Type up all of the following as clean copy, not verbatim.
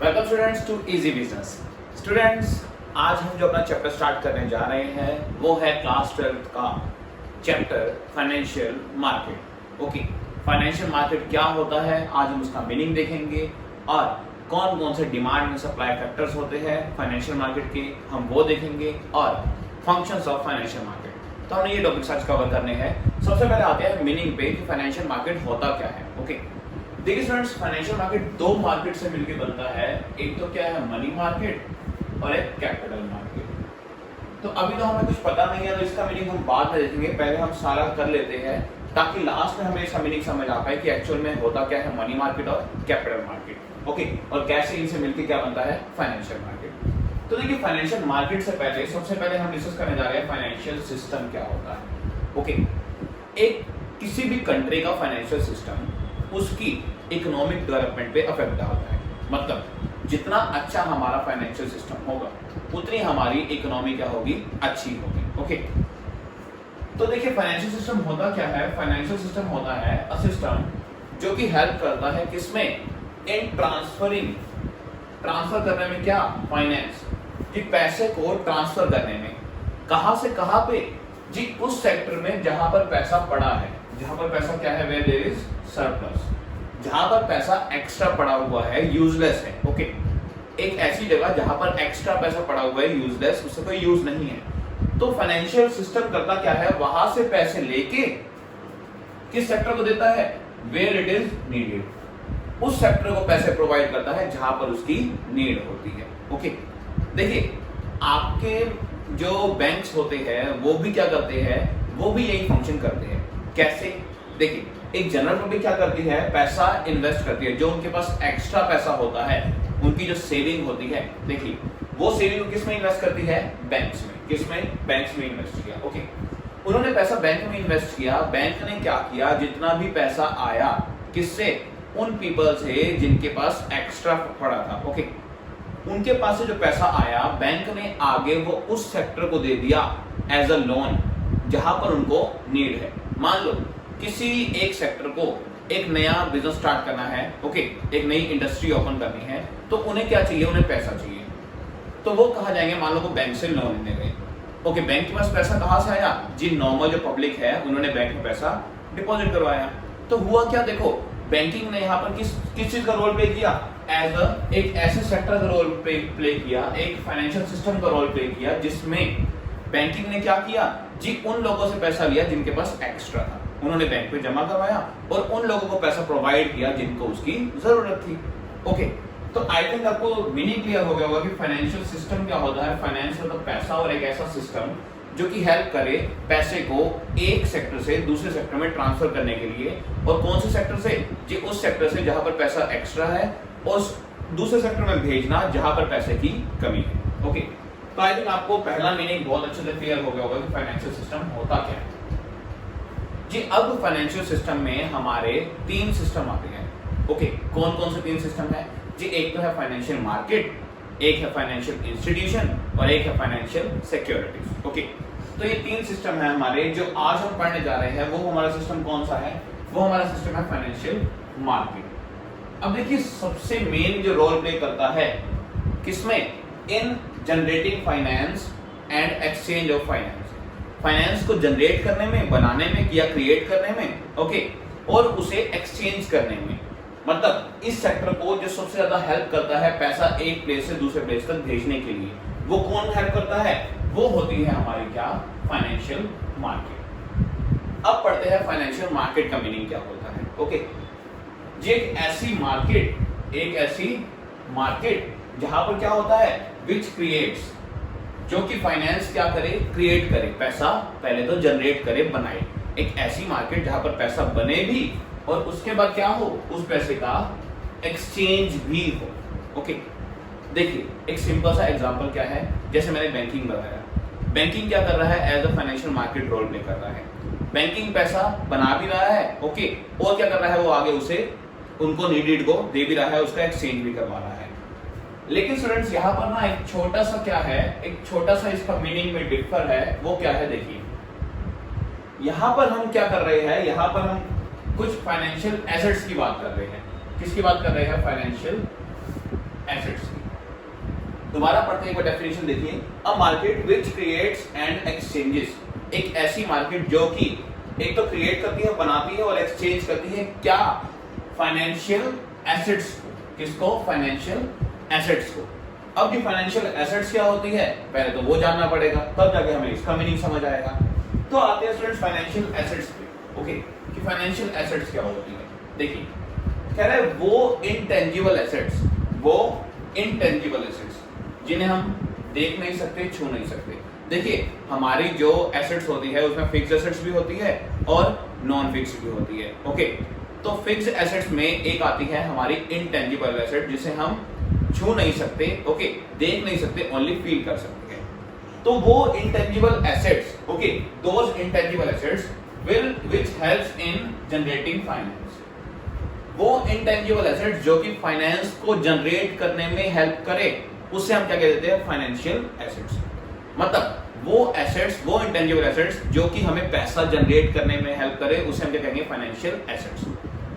Welcome students to easy business. Students, आज हम जो अपना चैप्टर स्टार्ट करने जा रहे हैं वो है क्लास 12 का chapter financial market. Okay, financial market क्या होता है, आज हम उसका मीनिंग देखेंगे और कौन कौन से डिमांड एंड सप्लाई फैक्टर्स होते हैं फाइनेंशियल मार्केट के, हम वो देखेंगे और फंक्शंस ऑफ फाइनेंशियल मार्केट। तो हमने ये टॉपिक्स आज कवर करने हैं। सबसे पहले आते हैं मीनिंग पे कि फाइनेंशियल मार्केट होता क्या है। ओके, देखिए स्टूडेंट्स, फाइनेंशियल मार्केट दो मार्केट से मिलकर बनता है। एक तो क्या है मनी मार्केट और एक कैपिटल मार्केट। तो अभी तो हमें कुछ पता नहीं है तो इसका मीनिंग हम बाद में देखेंगे, पहले हम सारा कर लेते हैं ताकि लास्ट में हमें इसका मीनिंग समझ आ पाए कि एक्चुअल में होता क्या है मनी मार्केट और कैपिटल मार्केट। ओके, और कैसे इनसे मिलकर क्या बनता है फाइनेंशियल मार्केट। तो देखिए, फाइनेंशियल मार्केट से पहले सबसे पहले हम डिस्कस करने जा रहे हैं फाइनेंशियल सिस्टम क्या होता है। ओके, एक किसी भी कंट्री का फाइनेंशियल सिस्टम उसकी इकोनॉमिक डेवलपमेंट पे अफेक्ट डालता है। मतलब जितना अच्छा हमारा फाइनेंशियल सिस्टम होगा उतनी हमारी इकोनॉमी क्या होगी, अच्छी होगी। ओके, तो देखिए फाइनेंशियल सिस्टम होता क्या है। फाइनेंशियल सिस्टम होता है अ सिस्टम जो कि हेल्प करता है किसमें, इन ट्रांसफर करने में, क्या, फाइनेंस कि पैसे को ट्रांसफर करने में। कहां से कहां पे जी, उस सेक्टर में जहां पर पैसा पड़ा है, जहां पर पैसा क्या है, वेयर देयर इज सरप्लस, जहां पर पैसा एक्स्ट्रा पड़ा हुआ है, यूजलेस है। ओके, एक ऐसी जगह जहां पर एक्स्ट्रा पैसा पड़ा हुआ है, यूजलेस, उससे कोई यूज नहीं है। तो फाइनेंशियल सिस्टम करता क्या है, वहां से पैसे लेके किस सेक्टर को देता है, वेयर इट इज नीडेड, उस सेक्टर को पैसे प्रोवाइड करता है जहां पर उसकी नीड होती है। ओके, देखिए आपके जो बैंक्स होते हैं वो भी क्या करते हैं, वो भी यही फंक्शन करते हैं। कैसे, देखिए एक जनरल पब्लिक क्या करती है, पैसा इन्वेस्ट करती है। जो उनके पास एक्स्ट्रा पैसा होता है, उनकी जो सेविंग होती है, देखिए वो सेविंग किस में इन्वेस्ट करती है, बैंक्स में। किस में, बैंक्स में इन्वेस्ट किया। ओके, उन्होंने पैसा बैंक में इन्वेस्ट किया। बैंक ने क्या किया, जितना भी पैसा आया किससे, उन पीपल से जिनके पास एक्स्ट्रा पड़ा था। ओके, उनके पास से जो पैसा आया बैंक ने आगे वो उस सेक्टर को दे दिया एज अ लोन जहां पर उनको नीड है। मान लो किसी एक सेक्टर को एक नया बिजनेस स्टार्ट करना है। ओके, एक नई इंडस्ट्री ओपन करनी है, तो उन्हें क्या चाहिए, उन्हें पैसा चाहिए। तो वो कहा जाएंगे, मान लो वो बैंक से लोन लेने गए। ओके, बैंक के पास पैसा कहां से आया जी, नॉर्मल जो पब्लिक है उन्होंने बैंक में पैसा डिपॉजिट करवाया। तो हुआ क्या, देखो बैंकिंग ने यहाँ पर किस चीज का रोल प्ले किया, एज एक ऐसे सेक्टर का रोल प्ले किया, एक फाइनेंशियल सिस्टम का रोल प्ले किया जिसमें बैंकिंग ने क्या किया जी, उन लोगों से पैसा लिया जिनके पास एक्स्ट्रा था, उन्होंने बैंक में जमा करवाया और उन लोगों को पैसा प्रोवाइड किया जिनको उसकी जरूरत थी। ओके, तो आई थिंक आपको मीनिंग क्लियर हो गया होगा कि फाइनेंशियल सिस्टम क्या होता है। फाइनेंस मतलब पैसा और एक ऐसा सिस्टम जो कि हेल्प करे पैसे को एक सेक्टर से दूसरे सेक्टर में ट्रांसफर करने के लिए। और कौन से सेक्टर से जी, उस सेक्टर से जहां पर पैसा एक्स्ट्रा है उस दूसरे सेक्टर में भेजना जहां पर पैसे की कमी है। ओके, तो आई थिंक आपको पहला मीनिंग बहुत अच्छे से क्लियर हो गया होगा कि फाइनेंशियल सिस्टम होता क्या है जी। अब फाइनेंशियल सिस्टम में हमारे तीन सिस्टम आते हैं। ओके, कौन कौन से तीन सिस्टम है जी, एक तो है फाइनेंशियल मार्केट, एक है फाइनेंशियल इंस्टीट्यूशन और एक है फाइनेंशियल सिक्योरिटीज। ओके, तो ये तीन सिस्टम है हमारे। जो आज हम पढ़ने जा रहे हैं वो हमारा सिस्टम कौन सा है, वो हमारा सिस्टम है फाइनेंशियल मार्केट। अब देखिए सबसे मेन जो रोल प्ले करता है किसमें, इन generating finance and exchange of finance, finance को जनरेट करने में, बनाने में या क्रिएट करने में। ओके, और उसे एक्सचेंज करने में। मतलब इस सेक्टर को जो सबसे ज्यादा हेल्प करता है पैसा एक प्लेस से दूसरे प्लेस तक भेजने के लिए, वो कौन हेल्प करता है, वो होती है हमारी क्या, फाइनेंशियल मार्केट। अब पढ़ते हैं फाइनेंशियल मार्केट का मीनिंग क्या होता है। ओके जी, एक ऐसी मार्केट जहां पर क्या होता है, विच क्रिएट्स, जो कि फाइनेंस क्या करे, क्रिएट करे, पैसा पहले तो जनरेट करे, बनाए। एक ऐसी मार्केट जहां पर पैसा बने भी और उसके बाद क्या हो, उस पैसे का एक्सचेंज भी हो। ओके, देखिए एक सिंपल सा एग्जांपल क्या है, जैसे मैंने बैंकिंग बताया, बैंकिंग क्या कर रहा है, as a financial market role play कर रहा है। बैंकिंग पैसा बना भी रहा है, ओके, और क्या कर रहा है, वो आगे उसे उनको नीडेड को दे भी रहा है, उसका एक्सचेंज भी करवा रहा है। लेकिन स्टूडेंट्स यहाँ पर ना एक छोटा सा क्या है, एक छोटा सा इसका मीनिंग में डिफर है। वो क्या है, देखिए यहाँ पर हम क्या कर रहे हैं, यहाँ पर हम कुछ फाइनेंशियल एसेट्स की बात कर रहे हैं। किसकी बात कर रहे हैं, फाइनेंशियल एसेट्स की। दोबारा पढ़ते हैं, एक बार डेफिनेशन देखिए। A market which creates and exchanges, एक ऐसी मार्केट जो कि एक तो क्रिएट करती है, बनाती है और एक्सचेंज करती है क्या, फाइनेंशियल एसेट्स को। किसको, फाइनेंशियल एसेट्स को। अब जो फाइनेंशियल एसेट्स क्या होती है पहले तो वो जानना पड़ेगा, तब जाके हमें इसका मीनिंग समझ आएगा। तो आते हैं स्टूडेंट्स फाइनेंशियल एसेट्स पे। ओके, कि फाइनेंशियल एसेट्स क्या होती है। देखिए कह रहे हैं वो इनटेंजिबल एसेट्स, वो इनटेंजिबल एसेट्स जिन्हें हम देख नहीं सकते, छू नहीं सकते। देखिए हमारी जो एसेट्स होती है उसमें फिक्स एसेट्स भी होती है और नॉन फिक्स भी होती है। ओके, तो फिक्स एसेट्स में एक आती है हमारी इनटेंजिबल एसेट जिसे हम छू नहीं सकते, ओके, देख नहीं सकते, ओनली फील कर सकते हैं। तो वो intangible assets, okay, those intangible assets will which helps in generating finance, वो इंटेंजिबल एसेट्स जो कि फाइनेंस को जनरेट करने में हेल्प करे, उससे हम क्या कह देते हैं, फाइनेंशियल एसेट्स। मतलब वो एसेट्स, वो इंटेंजिबल एसेट्स जो कि हमें पैसा जनरेट करने में हेल्प करे, उसे हम क्या कहेंगे, फाइनेंशियल एसेट्स।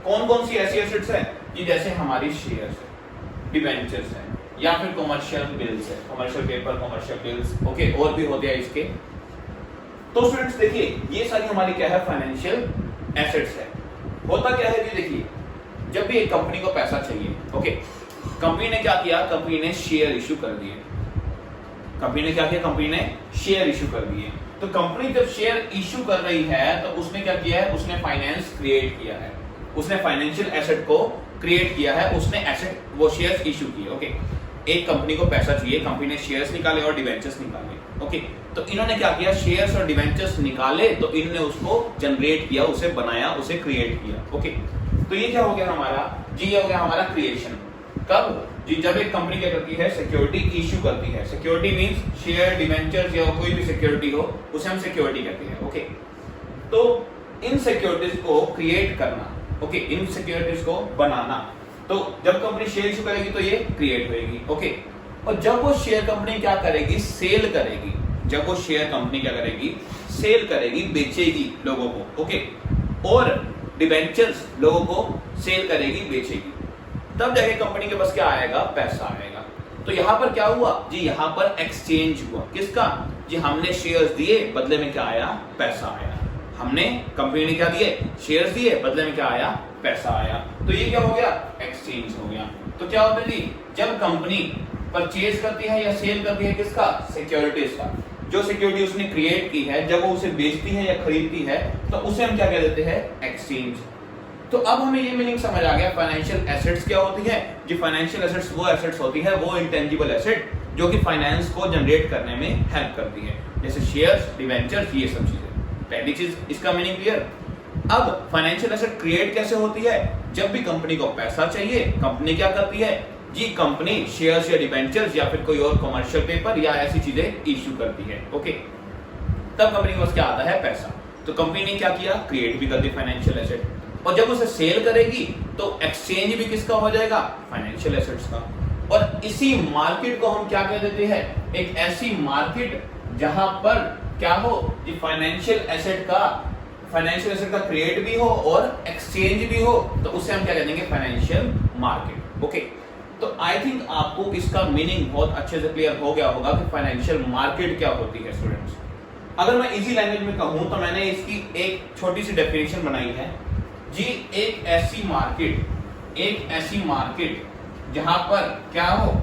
कौन कौन सी ऐसी एसेट्स हैं कि जैसे हमारी शेयर्स है, डिबेंचर्स है, या फिर कॉमर्शियल बिल्स है, commercial paper, commercial bills, okay, और भी होते हैं इसके। तो स्टूडेंट्स देखिए ये सारी हमारी क्या है, फाइनेंशियल एसेट्स है। होता क्या है कि देखिए जब भी एक कंपनी को पैसा चाहिए, ओके, कंपनी ने क्या किया, कंपनी ने शेयर इशू कर दिए। कंपनी ने क्या किया, कंपनी ने शेयर इशू कर दिए। तो कंपनी जब शेयर इशू कर रही है तो उसने क्या किया है, उसने फाइनेंस क्रिएट किया है, उसने फाइनेंशियल एसेट को क्रिएट किया है, उसने एसेट, वो शेयर्स इशू किए। ओके, एक कंपनी को पैसा चाहिए, कंपनी ने शेयर्स निकाले और डिवेंचर्स निकाले। ओके, तो इन्होंने क्या किया, शेयर्स और डिवेंचर्स निकाले तो इन्होंने उसको जनरेट किया, उसे बनाया, उसे क्रिएट किया। ओके, तो ये क्या हो गया हमारा जी, ये हो गया हमारा क्रिएशन। कब जी, जब एक कंपनी क्या करती है, सिक्योरिटी इशू करती है। सिक्योरिटी मींस शेयर, डिवेंचर्स या कोई भी सिक्योरिटी हो, उसे हम सिक्योरिटी कहते हैं। ओके, तो इन सिक्योरिटीज को क्रिएट करना, ओके, इन सिक्योरिटीज को बनाना। तो जब कंपनी शेयर इशू करेगी तो ये क्रिएट होगी। ओके, और जब वो शेयर कंपनी क्या करेगी, सेल करेगी। जब वो शेयर कंपनी क्या करेगी, सेल करेगी, बेचेगी लोगों को। ओके, और डिबेंचर्स लोगों को सेल करेगी, बेचेगी, तब जाके कंपनी के पास क्या आएगा, पैसा आएगा। तो यहां पर क्या हुआ जी, यहां पर एक्सचेंज हुआ। किसका जी, हमने शेयर्स दिए, बदले में क्या आया, पैसा आया। हमने, कंपनी ने क्या दिए, शेयर्स दिए, बदले में क्या आया, पैसा आया। तो ये क्या हो गया, एक्सचेंज हो गया। तो क्या होता है जी, जब कंपनी परचेज करती है या सेल करती है, किसका, सिक्योरिटीज का, जो सिक्योरिटी उसने क्रिएट की है, जब वो उसे बेचती है या खरीदती है तो उसे हम क्या कह देते हैं, एक्सचेंज। तो अब हमें ये मीनिंग समझ आ गया फाइनेंशियल एसेट्स क्या होती है जी। फाइनेंशियल एसेट्स वो एसेट्स होती है, वो इंटेंजिबल एसेट जो कि फाइनेंस को जनरेट करने में हेल्प करती है, जैसे शेयर्स, डिवेंचर्स, ये सब चीजें। पहली चीज, इसका मीनिंग क्लियर। अब फाइनेंशियल एसेट क्रिएट कैसे होती है, जब भी कंपनी को पैसा चाहिए, कंपनी क्या करती है जी, कंपनी शेयर्स या डिवेंचर्स या फिर कोई और कमर्शियल पेपर या ऐसी चीजें इश्यू करती है। ओके, तब कंपनी के पास क्या आता है, पैसा। तो कंपनी ने क्या किया, क्रिएट भी कर दी फाइनेंशियल एसेट, और जब उसे सेल करेगी तो एक्सचेंज भी किसका हो जाएगा, फाइनेंशियल एसेट्स का। और इसी मार्केट को हम क्या कह देते हैं, एक ऐसी मार्केट जहां पर क्या हो कि फाइनेंशियल एसेट का क्रिएट भी हो और एक्सचेंज भी हो, तो उसे हम क्या कह देंगे, फाइनेंशियल मार्केट। ओके, तो आई थिंक आपको इसका मीनिंग बहुत अच्छे से क्लियर हो गया होगा कि फाइनेंशियल मार्केट क्या होती है। स्टूडेंट्स, अगर मैं इजी लैंग्वेज में कहूं तो मैंने इसकी एक छोटी सी डेफिनेशन बनाई है जी। एक ऐसी मार्केट जहां पर क्या हो,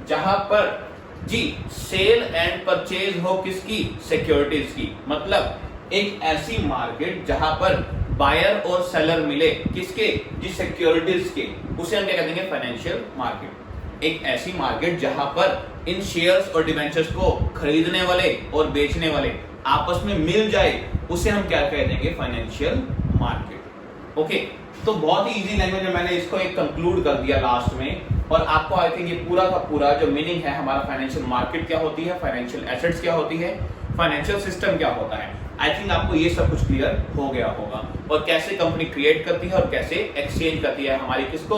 जहां पर जी सेल एंड परचेज हो, किसकी, सिक्योरिटीज की। मतलब एक ऐसी मार्केट जहां पर बायर और सेलर मिले, किसके जी, सिक्योरिटीज के, उसे हम क्या कहते हैं, फाइनेंशियल मार्केट। एक ऐसी मार्केट जहां पर इन शेयर्स और डिबेंचर्स को खरीदने वाले और बेचने वाले आपस में मिल जाए, उसे हम क्या कह देंगे, फाइनेंशियल मार्केट। ओके, तो बहुत ही इजी लैंग्वेज में मैंने इसको एक कंक्लूड कर दिया लास्ट में, और आपको आई थिंक ये पूरा का पूरा जो मीनिंग है हमारा फाइनेंशियल मार्केट क्या होती है, फाइनेंशियल एसेट्स क्या होती है, फाइनेंशियल सिस्टम क्या होता है, आई थिंक आपको ये सब कुछ क्लियर हो गया होगा। और कैसे कंपनी क्रिएट करती है और कैसे एक्सचेंज करती है हमारी किसको,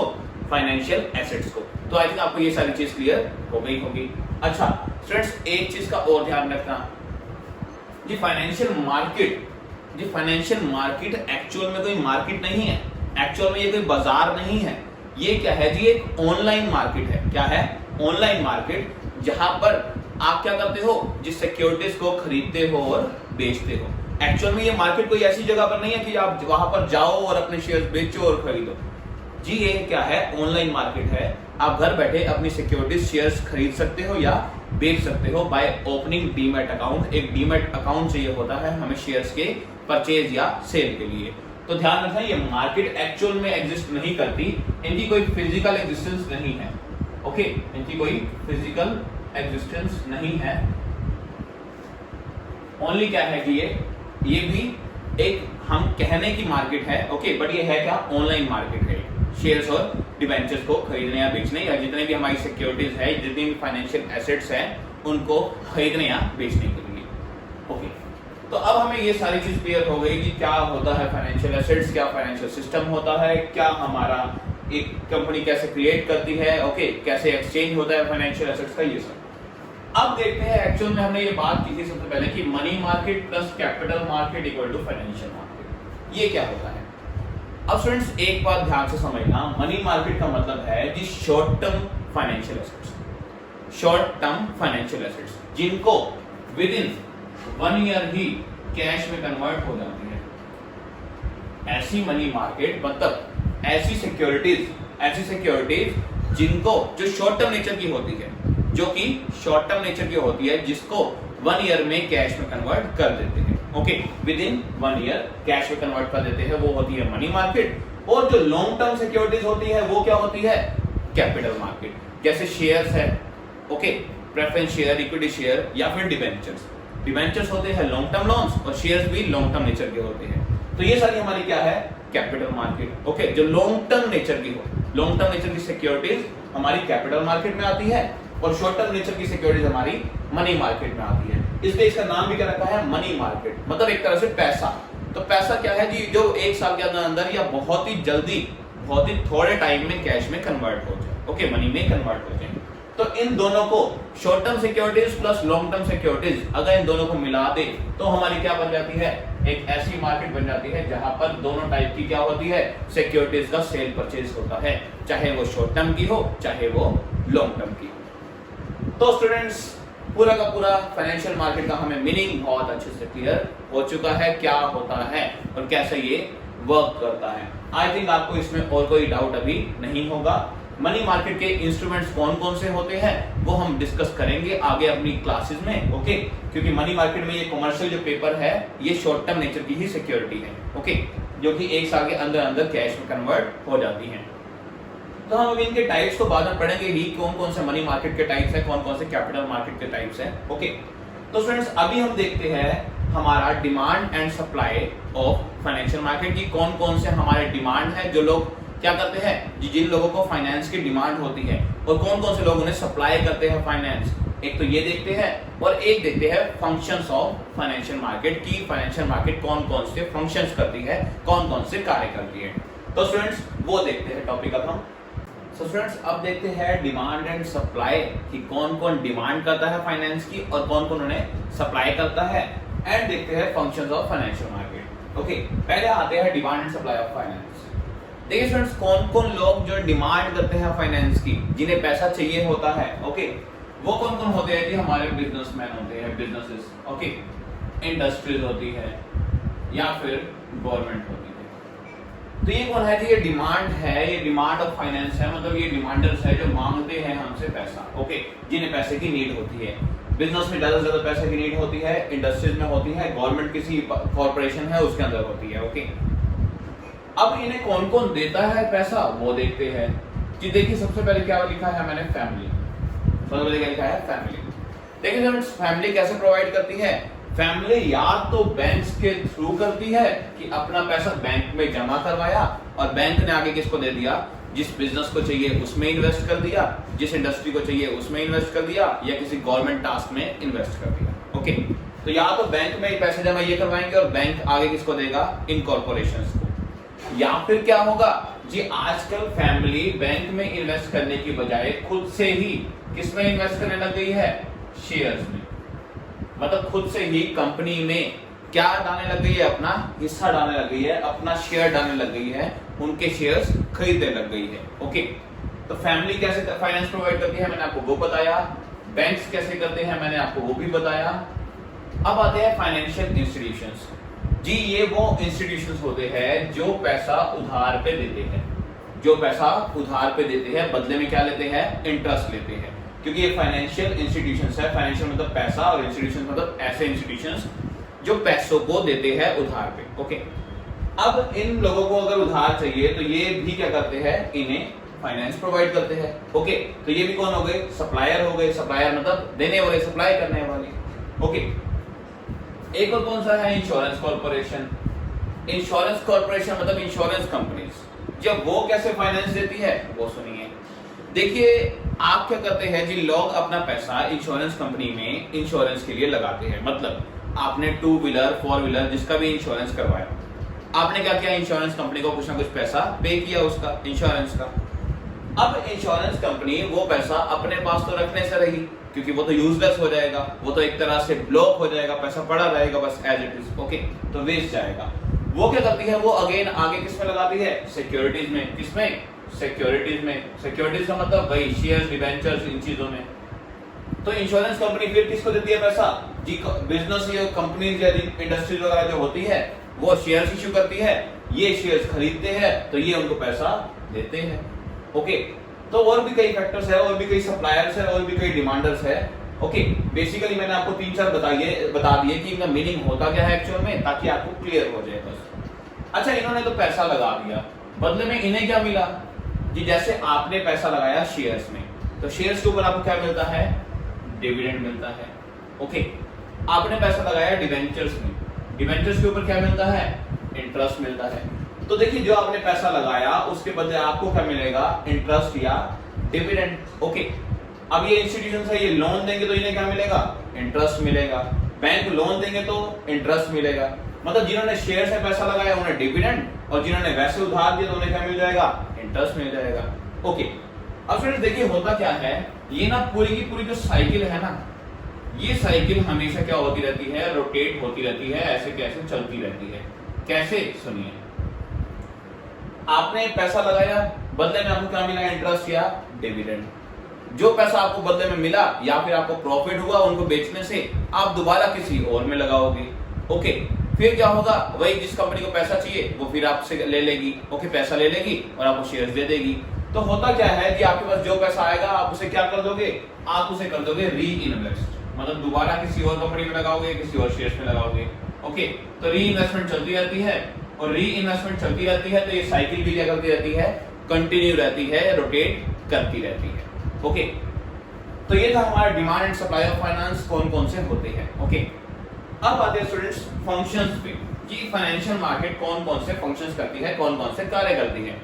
फाइनेंशियल एसेट्स को। तो आई थिंक आपको ये सारी चीज क्लियर हो गई होगी। अच्छा फ्रेंड्स, एक चीज का और ध्यान रखना जी, फाइनेंशियल मार्केट एक्चुअल में कोई मार्केट नहीं है, एक्चुअल में ये कोई बाजार नहीं है, ये क्या है जी, एक ऑनलाइन मार्केट है। क्या है? ऑनलाइन मार्केट, जहां पर आप क्या करते हो, जिस सिक्योरिटीज को खरीदते हो और बेचते हो। एक्चुअल में ये मार्केट कोई ऐसी जगह पर नहीं है कि आप वहां पर जाओ और अपने शेयर्स बेचो और खरीदो जी। ये क्या है? ऑनलाइन मार्केट है। आप घर बैठे अपनी सिक्योरिटीज शेयर्स खरीद सकते हो या बेच सकते हो बाय ओपनिंग डीमैट अकाउंट। एक डीमैट अकाउंट चाहिए होता है हमें शेयर्स के परचेज या सेल के लिए। तो ध्यान रखना, ये मार्केट एक्चुअल में एग्जिस्ट नहीं करती, इनकी कोई फिजिकल एग्जिस्टेंस नहीं है। ओके, इनकी कोई फिजिकल एग्जिस्टेंस नहीं है। ओनली क्या है कि ये भी एक हम कहने की मार्केट है। ओके, बट ये है क्या? ऑनलाइन मार्केट है। शेयर्स और डिबेंचर्स को खरीदने या बेचने, या जितने भी हमारी सिक्योरिटीज है, जितनी भी फाइनेंशियल एसेट्स हैं, उनको खरीदने या बेचने के लिए। ओके, तो अब हमें ये सारी चीज क्लियर हो गई कि क्या होता है फाइनेंशियल एसेट्स, क्या फाइनेंशियल सिस्टम होता है, क्या हमारा एक कंपनी कैसे क्रिएट करती है, ओके, कैसे एक्सचेंज होता है फाइनेंशियल एसेट्स का, ये सब। अब देखते हैं, एक्चुअल में हमने ये बात की थी सबसे पहले कि money market plus capital market equal to financial market, ये क्या होता है। अब स्टूडेंट्स एक बात ध्यान से समझना, मनी मार्केट का मतलब है जी short term financial assets. Short term financial assets जिनको विद इन 1 ईयर ही कैश में कन्वर्ट हो जाती है। ऐसी मनी मार्केट मतलब ऐसी सिक्योरिटीज जिनको, जो शॉर्ट टर्म नेचर की होती है, जो कि शॉर्ट टर्म नेचर की होती है, जिसको 1 ईयर में कैश में कन्वर्ट कर देते हैं। Okay, with in 1 year cash में कन्वर्ट कर देते हैं, वो होती है मनी मार्केट। और जो लॉन्ग टर्म सिक्योरिटीज होती है वो क्या होती है? Capital market. जैसे शेयर्स है, okay, preference share, equity share या फिर डिबेंचर्स। डिबेंचर्स होते हैं लॉन्ग टर्म लोन्स और शेयर्स भी लॉन्ग टर्म नेचर के होते हैं। तो ये सारी हमारी क्या है? Capital market. ओके, जो लॉन्ग टर्म नेचर की हो, लॉन्ग टर्म नेचर की सिक्योरिटीज हमारी कैपिटल मार्केट में आती है और शॉर्ट टर्म नेचर की सिक्योरिटीज हमारी मनी मार्केट में आती है। इसलिए इसका नाम भी क्या रखा है? मनी मार्केट, मतलब एक तरह से पैसा। तो पैसा क्या है जी? जो 1 साल के अंदर या बहुत ही जल्दी, बहुत ही थोड़े टाइम में कैश में कन्वर्ट हो जाए, ओके, मनी में कन्वर्ट हो जाए। तो इन दोनों को, short term securities plus long term securities, अगर इन दोनों को मिला दे तो हमारी क्या बन जाती है? एक ऐसी मार्केट बन जाती है जहां पर दोनों टाइप की क्या होती है? सिक्योरिटीज का सेल परचेज होता है, चाहे वो शॉर्ट टर्म की हो चाहे वो लॉन्ग टर्म की हो। तो स्टूडेंट्स, पूरा का पूरा फाइनेंशियल मार्केट का हमें मीनिंग बहुत अच्छे से क्लियर हो चुका है, क्या होता है और कैसे ये वर्क करता है। आई थिंक आपको इसमें और कोई डाउट अभी नहीं होगा। मनी मार्केट के इंस्ट्रूमेंट्स कौन कौन से होते हैं वो हम डिस्कस करेंगे आगे अपनी क्लासेस में, ओके, क्योंकि मनी मार्केट में ये कमर्शियल जो पेपर है ये शॉर्ट टर्म नेचर की ही सिक्योरिटी है, ओके, जो कि 1 साल के अंदर कैश में कन्वर्ट हो जाती है। तो हम अभी इनके टाइप्स को बाद में पढ़ेंगे ही, कौन कौन से मनी मार्केट के टाइप्स हैं, कौन कौन से कैपिटल मार्केट के टाइप्स हैं, ओके। तो फ्रेंड्स, अभी हम देखते हैं हमारा demand and supply of financial market की कौन कौन से हमारे डिमांड है, जो लोग क्या करते हैं, जिन लोगों को फाइनेंस की डिमांड होती है, और कौन कौन से लोग उन्हें सप्लाई करते हैं फाइनेंस। एक तो ये देखते हैं और एक देखते हैं फंक्शंस ऑफ फाइनेंशियल मार्केट की, फाइनेंशियल मार्केट कौन कौन से फंक्शंस करती है, कौन कौन से कार्य करती है। तो स्टूडेंट्स, वो देखते हैं टॉपिक अब हम। सो स्टूडेंट्स, अब देखते हैं डिमांड एंड सप्लाई कि कौन कौन डिमांड करता है फाइनेंस की और कौन कौन उन्हें सप्लाई करता है, एंड देखते हैं functions of financial market. Okay, पहले आते हैं demand and supply of finance. देखिए स्टूडेंट्स, कौन कौन लोग जो डिमांड करते हैं फाइनेंस की, जिन्हें पैसा चाहिए होता है, ओके, वो कौन कौन होते हैं कि हमारे बिजनेसमैन होते हैं, बिजनेसेस, ओके, इंडस्ट्रीज होती है या फिर गवर्नमेंट होती है। तो ये कौन है जी? ये डिमांड है, ये डिमांड ऑफ फाइनेंस है, मतलब ये डिमांडर्स है जो मांगते हैं हमसे पैसा, ओके, जिन्हें पैसे की नीड होती है। बिजनेस में ज्यादा से ज्यादा पैसे की नीड होती है, इंडस्ट्रीज में होती है, गवर्नमेंट किसी कॉर्पोरेशन है उसके अंदर होती है, ओके। अब इन्हें कौन कौन देता है पैसा वो देखते हैं कि देखिए, सबसे पहले क्या लिखा है मैंने? फैमिली। सबसे पहले क्या लिखा है? फैमिली। देखिए फ्रेंड्स, फैमिली कैसे प्रोवाइड करती है? फैमिली या तो बैंक्स के थ्रू करती है कि अपना पैसा बैंक में जमा करवाया और बैंक ने आगे किसको दे दिया? जिस बिजनेस को चाहिए उसमें इन्वेस्ट कर दिया, जिस इंडस्ट्री को चाहिए उसमें इन्वेस्ट कर दिया, या किसी गवर्नमेंट टास्क में इन्वेस्ट कर दिया, ओके। तो या तो बैंक में पैसे जमा ये करवाएंगे और बैंक आगे किसको देगा? इन कॉर्पोरेशंस को। या फिर क्या होगा जी, आजकल फैमिली बैंक में इन्वेस्ट करने की बजाय खुद से ही किसमें इन्वेस्ट करने लग गई है? शेयर्स में। मतलब खुद से ही कंपनी में क्या डालने लग गई है, अपना हिस्सा डालने लग गई है, अपना शेयर डालने लग गई है, उनके शेयर्स खरीदने लग गई है। ओके, तो फैमिली कैसे फाइनेंस प्रोवाइड करती है मैंने आपको वो बताया, बैंक्स कैसे करते हैं मैंने आपको वो भी बताया। अब आते हैं फाइनेंशियल इंस्टीट्यूशंस। जी ये वो इंस्टीट्यूशंस होते हैं जो पैसा उधार पे देते हैं, जो पैसा उधार पे देते हैं, बदले में क्या लेते हैं, इंटरेस्ट लेते हैं, क्योंकि ये फाइनेंशियल इंस्टीट्यूशंस है। फाइनेंशियल मतलब पैसा और इंस्टीट्यूशंस मतलब ऐसे इंस्टीट्यूशंस जो पैसों को देते हैं उधार पे। ओके, अब इन लोगों को अगर उधार चाहिए तो ये भी क्या करते हैं, इन्हें फाइनेंस प्रोवाइड करते हैं। ओके, तो ये भी कौन हो गए, सप्लायर हो गए। सप्लायर मतलब देने वाले, सप्लाई करने वाले। ओके, एक और कौन सा है, इंश्योरेंस कॉर्पोरेशन। इंश्योरेंस कॉर्पोरेशन मतलब इंश्योरेंस कंपनीज। जब वो कैसे फाइनेंस देती है वो सुनिए। देखिए आप क्या करते हैं जी, लोग अपना पैसा इंश्योरेंस कंपनी में इंश्योरेंस के लिए लगाते हैं। मतलब आपने 2 व्हीलर 4 व्हीलर जिसका भी इंश्योरेंस करवाया, आपने क्या किया, इंश्योरेंस कंपनी को कुछ ना कुछ पैसा पे किया उसका इंश्योरेंस का। अब इंश्योरेंस कंपनी वो पैसा अपने पास तो रखने से रही, क्योंकि वो तो यूजलेस हो जाएगा, वो तो एक तरह से ब्लॉक हो जाएगा, पैसा पड़ा रहेगा बस एज इट इज। ओके, तो वेस्ट जाएगा। वो क्या करती है, वो अगेन आगे किसमें लगाती है, सिक्योरिटीज में। किसमें, सिक्योरिटीज में। सिक्योरिटीज का मतलब वही शेयर्स, डिबेंचर्स, इन चीजों में। तो इंश्योरेंस कंपनी फिर किसको देती है पैसा जी, बिजनेस या कंपनीज या इंडस्ट्रीज वगैरह जो होती है वो शेयर्स इश्यू करती है, ये शेयर्स खरीदते हैं तो ये उनको पैसा देते हैं। ओके, तो और भी कई फैक्टर्स है, और भी कई सप्लायर्स है, और भी कई डिमांडर्स है। ओके, बेसिकली मैंने आपको 3-4 बता दिए कि इनका मीनिंग होता क्या है एक्चुअल में, ताकि आपको क्लियर हो जाए बस। अच्छा, इन्होंने तो पैसा लगा दिया, बदले में इन्हें क्या मिला जी, जैसे आपने पैसा लगाया शेयर्स में, तो शेयर्स के ऊपर आपको क्या मिलता है, डिविडेंड मिलता है। ओके, आपने पैसा लगाया डिवेंचर्स में, डिवेंचर्स के ऊपर क्या मिलता है, इंटरेस्ट मिलता है। तो देखिए जो आपने पैसा लगाया उसके बदले आपको क्या मिलेगा, इंटरेस्ट या डिविडेंड। ओके, अब ये इंस्टीट्यूशन है, ये लोन देंगे तो इन्हें क्या मिलेगा, इंटरेस्ट मिलेगा। बैंक लोन देंगे तो इंटरेस्ट मिलेगा। मतलब जिन्होंने शेयर से पैसा लगाया उन्हें डिविडेंड, और जिन्होंने वैसे उधार दिया तो उन्हें क्या मिल जाएगा, इंटरेस्ट मिल जाएगा। ओके, अब फ्रेंड्स देखिए होता क्या है, ये ना पूरी की पूरी जो साइकिल है ना, ये साइकिल हमेशा क्या होती रहती है, रोटेट होती रहती है, ऐसे कैसे चलती रहती है। कैसे, सुनिए। आपने पैसा लगाया, बदले में आपको क्या मिला, इंटरेस्ट या डिविडेंड। जो पैसा आपको बदले में मिला या फिर आपको प्रॉफिट हुआ उनको बेचने से, आप दोबारा किसी और में लगाओगे। ओके, फिर क्या होगा, वही जिस कंपनी को पैसा चाहिए वो फिर आपसे ले लेगी। ओके, पैसा ले लेगी और आपको शेयर्स दे देगी। तो होता क्या है कि आपके पास जो पैसा आएगा आप उसे क्या कर दोगे, आप उसे कर दोगे री इन्वेस्ट, मतलब दोबारा किसी और कंपनी में लगाओगे, किसी और शेयर्स में लगाओगे। ओके, तो री इन्वेस्टमेंट चलती रहती है, और री इन्वेस्टमेंट चलती रहती है तो ये साइकिल भी क्या करती रहती है, कंटिन्यू रहती है, रोटेट करती रहती है। ओके, तो ये था हमारा demand and supply of finance, कौन कौन से होते हैं। ओके, अब आते हैं स्टूडेंट्स फंक्शंस पे कि फाइनेंशियल मार्केट कौन कौन से फंक्शंस करती है, कौन कौन से कार्य करती है।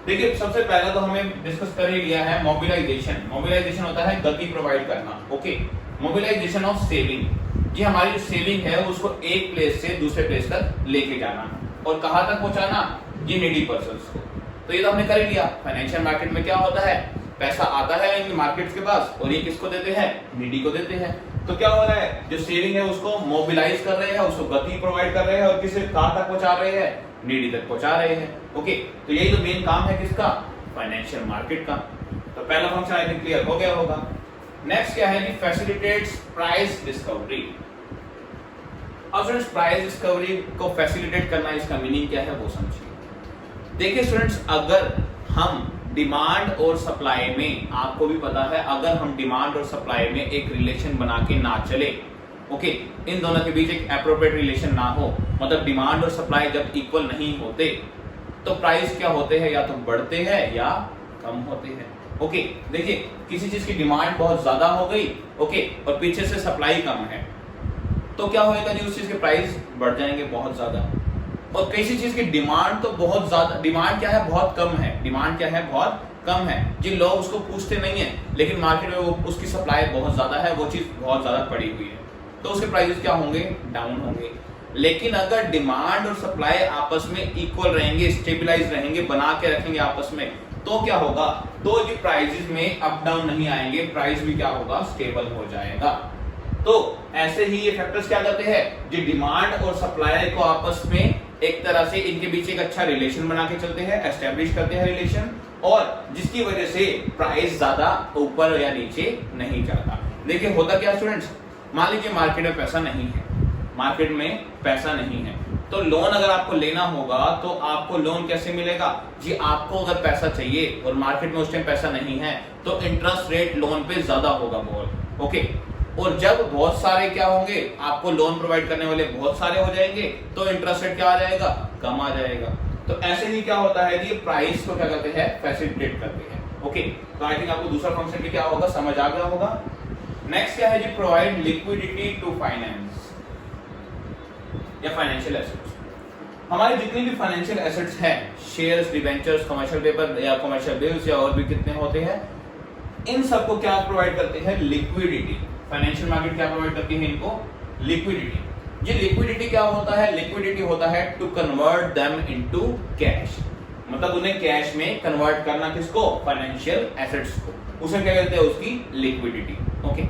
देखिए सबसे पहला तो हमें डिस्कस कर ही लिया है मोबिलाइजेशन। मोबिलाइजेशन होता है गति प्रोवाइड करना। ओके, मोबिलाइजेशन ऑफ सेविंग, जी हमारी जो सेविंग है उसको एक प्लेस से दूसरे प्लेस तक लेके जाना, और कहां तक पहुंचाना, ये नीडी पर्संस को। तो ये तो हमने कर ही लिया। फाइनेंशियल मार्केट में क्या होता है, पैसा आता है इन मार्केट्स के पास और ये किसको देते हैं, नीडी को देते हैं। तो क्या हो रहा है, जो सेविंग है उसको मोबिलाइज कर रहे हैं, उसको गति प्रोवाइड कर रहे हैं, और किसे कहां तक पहुंचा रहे हैं, नीडी तक पहुंचा रहे हैं। ओके, तो यही तो मेन काम है किसका, फाइनेंशियल मार्केट का। तो पहला फंक्शन आई थिंक क्लियर हो गया होगा। नेक्स्ट क्या है कि फैसिलिटेट्स प्राइस डिस्कवरी। अब स्टूडेंट्स प्राइस डिस्कवरी को फैसिलिटेट करना, इसका मीनिंग क्या है वो समझिए। देखिए स्टूडेंट्स, अगर हम डिमांड और सप्लाई में, आपको भी पता है, अगर हम डिमांड और सप्लाई में एक रिलेशन बना के ना चले, ओके, इन दोनों के बीच एक एप्रोप्रिएट रिलेशन ना हो, मतलब डिमांड और सप्लाई जब इक्वल नहीं होते तो प्राइस क्या होते हैं, या तो बढ़ते हैं या कम होते हैं। ओके, देखिए किसी चीज की डिमांड बहुत ज्यादा हो गई, ओके, और पीछे से सप्लाई कम है, तो क्या होगा जी, उस चीज के प्राइस बढ़ जाएंगे बहुत ज्यादा। और किसी चीज की डिमांड तो बहुत ज्यादा, डिमांड क्या है, बहुत कम है, डिमांड क्या है, बहुत कम है, जिन लोग उसको पूछते नहीं है, लेकिन मार्केट में वो उसकी सप्लाई बहुत ज्यादा है, वो चीज बहुत ज्यादा पड़ी हुई है, तो उसके प्राइसेस क्या होंगे, डाउन होंगे। लेकिन अगर डिमांड और सप्लाई आपस में इक्वल रहेंगे, स्टेबलाइज रहेंगे, बना के रखेंगे आपस में, तो क्या होगा, तो ये प्राइसेस में अप डाउन नहीं आएंगे, प्राइस भी क्या होगा, स्टेबल हो जाएगा। तो ऐसे ही ये फैक्टर्स क्या करते हैं, जो डिमांड और सप्लाई को आपस में एक तरह से इनके बीच एक अच्छा रिलेशन बना के चलते हैं, एस्टेब्लिश करते हैं रिलेशन, और जिसकी वजह से प्राइस ज्यादा ऊपर या नीचे नहीं जाता। देखिए होता क्या स्टूडेंट्स, मान लीजिए मार्केट में पैसा नहीं है, मार्केट में पैसा नहीं है, तो लोन अगर आपको लेना होगा तो आपको लोन कैसे मिलेगा जी, आपको अगर पैसा चाहिए और मार्केट में उस टाइम पैसा नहीं है तो इंटरेस्ट रेट लोन पे ज्यादा होगा बहुत, ओके। और जब बहुत सारे क्या होंगे, आपको लोन प्रोवाइड करने वाले बहुत सारे हो जाएंगे तो इंटरेस्ट रेट क्या आ जाएगा, कम आ जाएगा। तो ऐसे ही क्या होता है कि प्राइस को क्या करते हैं, फैसिलिटेट करते हैं, ओके। तो आई थिंक आपको दूसरा फंक्शन भी क्या होगा समझ आ गया होगा। नेक्स्ट क्या है जी, प्रोवाइड लिक्विडिटी टू फाइनेंस या फाइनेंशियल एसेट्स। हमारे जितने भी फाइनेंशियल एसेट्स हैं, शेयर्स, डिबेंचर्स, कमर्शियल पेपर या कमर्शियल बिल्स या और भी कितने होते हैं, इन सबको क्या प्रोवाइड करते हैं, लिक्विडिटी। फाइनेंशियल मार्केट क्या प्रोवाइड करती है इनको, लिक्विडिटी। ये लिक्विडिटी क्या होता है, लिक्विडिटी होता है to convert them into cash, मतलब उन्हें कैश में कन्वर्ट करना, किसको, फाइनेंशियल एसेट्स को, उसे क्या कहते हैं, उसकी लिक्विडिटी, ओके।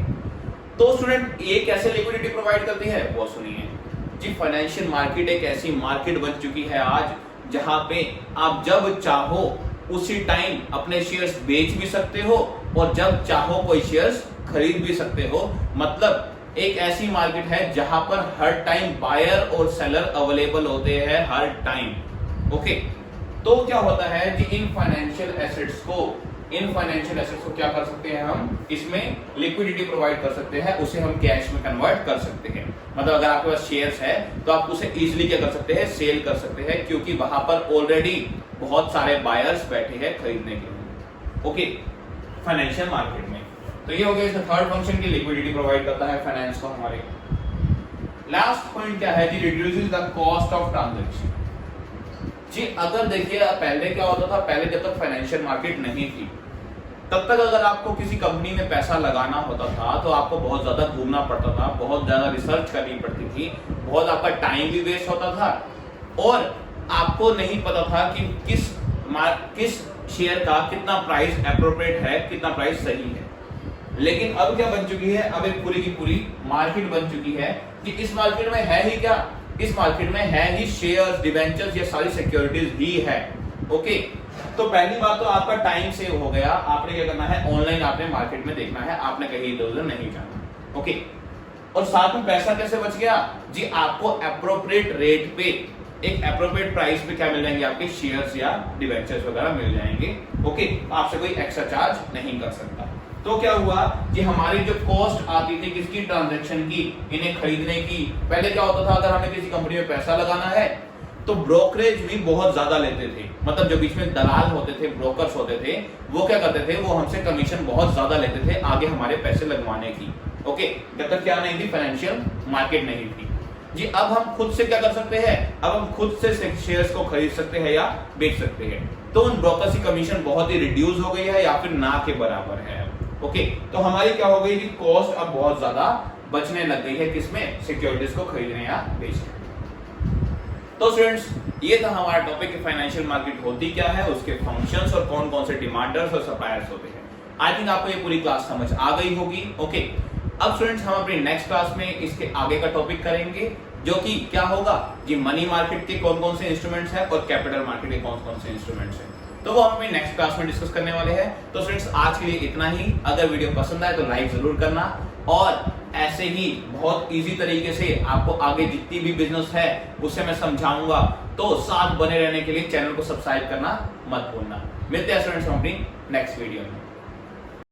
तो स्टूडेंट ये कैसे लिक्विडिटी प्रोवाइड करती है वो सुनिए जी। फाइनेंशियल मार्केट एक ऐसी मार्केट बन चुकी है आज जहां पे आप जब चाहो उसी टाइम अपने शेयर्स बेच भी सकते हो और जब चाहो कोई शेयर्स खरीद भी सकते हो। मतलब एक ऐसी मार्केट है जहां पर हर टाइम बायर और सेलर अवेलेबल होते हैं, हर टाइम, ओके। तो क्या होता है जी, इन फाइनेंशियल एसेट्स को क्या कर सकते हैं हम, इसमें लिक्विडिटी प्रोवाइड कर सकते हैं, उसे हम कैश में कन्वर्ट कर सकते हैं। मतलब अगर आपके पास शेयर्स है तो आप उसे इजीली क्या कर सकते हैं, सेल कर सकते हैं, क्योंकि वहां पर ऑलरेडी बहुत सारे बायर्स बैठे हैं खरीदने के लिए, ओके, फाइनेंशियल मार्केट में। तो ये हो गया इसका थर्ड फंक्शन की लिक्विडिटी प्रोवाइड करता है फाइनेंस को हमारे। लास्ट पॉइंट क्या है जी, reduces the cost of transaction. जी अगर देखिए पहले क्या होता था, पहले जब तक फाइनेंशियल मार्केट नहीं थी तब तक अगर आपको किसी कंपनी में पैसा लगाना होता था तो आपको बहुत ज्यादा घूमना पड़ता था, बहुत ज्यादा रिसर्च करनी पड़ती थी, बहुत आपका टाइम भी वेस्ट होता था और आपको नहीं पता था कि किस शेयर का कितना प्राइस एप्रोप्रिएट है, कितना प्राइस सही है। लेकिन अब क्या बन चुकी है, अब एक पूरी की पूरी मार्केट बन चुकी है कि इस मार्केट में है ही क्या, इस मार्केट में है ही शेयर्स, डिबेंचर्स, ये सारी सिक्योरिटीज ही है, ओके। तो पहली बात तो आपका टाइम सेव हो गया, आपने क्या करना है, ऑनलाइन आपने मार्केट में देखना है, आपने कहीं इधर उधर नहीं जाना, ओके। और साथ में पैसा कैसे बच गया जी, आपको एप्रोप्रिएट रेट पे, एक एप्रोप्रिएट प्राइस पे क्या मिल जाएंगे, आपके शेयर्स या डिबेंचर्स वगैरह मिल जाएंगे, ओके। आपसे कोई एक्स्ट्रा चार्ज नहीं कर सकता। तो क्या हुआ कि हमारी जो कॉस्ट आती थी किसकी, ट्रांजैक्शन की, इन्हें खरीदने की। पहले क्या होता था, अगर हमें किसी कंपनी में पैसा लगाना है तो ब्रोकरेज भी बहुत ज्यादा लेते थे, मतलब जो बीच में दलाल होते थे, ब्रोकर्स होते थे, वो क्या करते थे, वो हमसे कमीशन बहुत ज्यादा लेते थे आगे हमारे पैसे लगवाने की, ओके। जब तक क्या नहीं थी, फाइनेंशियल मार्केट नहीं थी जी। अब हम खुद से क्या कर सकते हैं, अब हम खुद से शेयर्स को खरीद सकते हैं या बेच सकते हैं। तो उन ब्रोकर्स की कमीशन बहुत ही रिड्यूस हो गई है या फिर ना के बराबर है, ओके। तो हमारी क्या हो गई कि कॉस्ट अब बहुत ज्यादा बचने लग गई है, किसमें, सिक्योरिटीज को खरीदने या बेचने। तो स्टूडेंट्स ये था हमारा टॉपिक कि फाइनेंशियल मार्केट होती क्या है, उसके फंक्शंस और कौन कौन से डिमांडर्स और सप्लायर्स होते हैं। आई थिंक आपको ये पूरी क्लास समझ आ गई होगी, ओके। अब स्टूडेंट्स हम अपनी नेक्स्ट क्लास में इसके आगे का टॉपिक करेंगे, जो कि क्या होगा जी, मनी मार्केट के कौन कौन से इंस्ट्रूमेंट्स हैं और कैपिटल मार्केट के कौन कौन से इंस्ट्रूमेंट्स हैं, तो वो हम अपनी नेक्स्ट क्लास में डिस्कस करने वाले हैं। तो स्टूडेंट्स आज के लिए इतना ही। अगर वीडियो पसंद आए तो लाइक जरूर करना, और ऐसे ही बहुत इजी तरीके से आपको आगे जितनी भी बिजनेस है उसे मैं समझाऊंगा, तो साथ बने रहने के लिए चैनल को सब्सक्राइब करना मत भूलना। मिलते हैं स्टूडेंट्स अपनी नेक्स्ट वीडियो में।